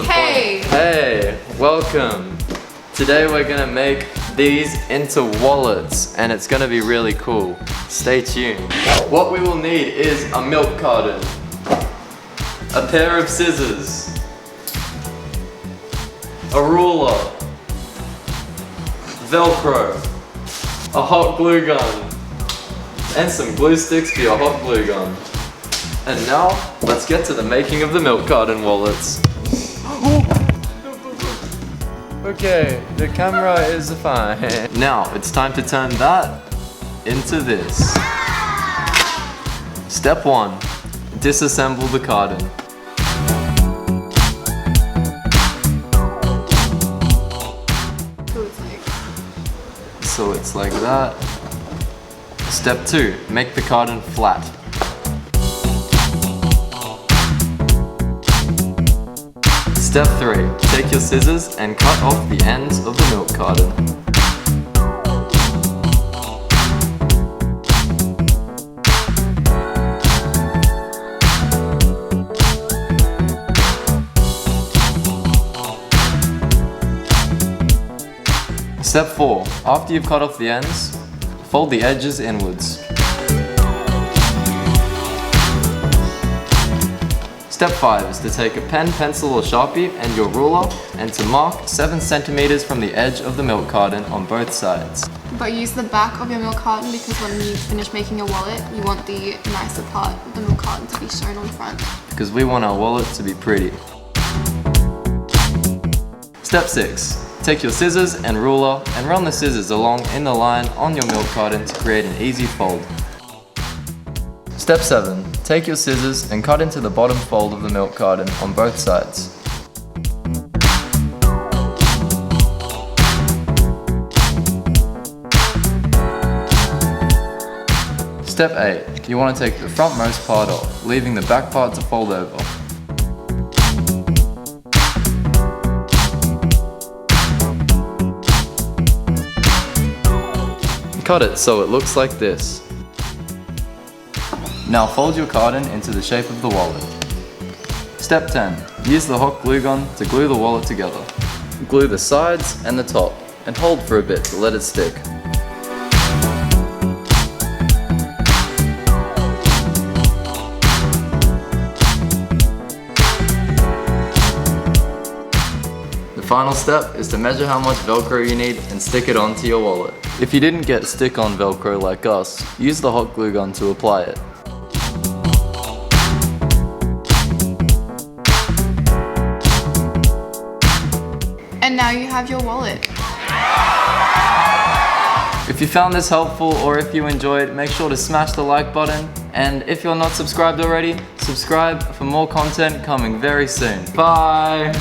Hey! Hey, welcome. Today we're gonna make these into wallets and it's gonna be really cool. Stay tuned. What we will need is a milk carton, a pair of scissors, a ruler, Velcro, a hot glue gun, and some glue sticks for your hot glue gun. And now, let's get to the making of the milk carton wallets. Okay, the camera is fine. Now, it's time to turn that into this. Step 1, disassemble the carton. So it's like that. Step 2, make the carton flat. Step 3, take your scissors and cut off the ends of the milk carton. Step 4, after you've cut off the ends, fold the edges inwards. Step 5 is to take a pen, pencil or Sharpie and your ruler and to mark 7 centimeters from the edge of the milk carton on both sides. But use the back of your milk carton because when you finish making your wallet, you want the nicer part of the milk carton to be shown on front. Because we want our wallet to be pretty. Step 6. Take your scissors and ruler and run the scissors along in the line on your milk carton to create an easy fold. Step 7. Take your scissors and cut into the bottom fold of the milk carton on both sides. Step 8. You want to take the frontmost part off, leaving the back part to fold over. Cut it so it looks like this. Now fold your carton into the shape of the wallet. Step 10. Use the hot glue gun to glue the wallet together. Glue the sides and the top and hold for a bit to let it stick. The final step is to measure how much Velcro you need and stick it onto your wallet. If you didn't get stick-on Velcro like us, use the hot glue gun to apply it. And now you have your wallet. If you found this helpful or if you enjoyed, make sure to smash the like button. And if you're not subscribed already, subscribe for more content coming very soon. Bye!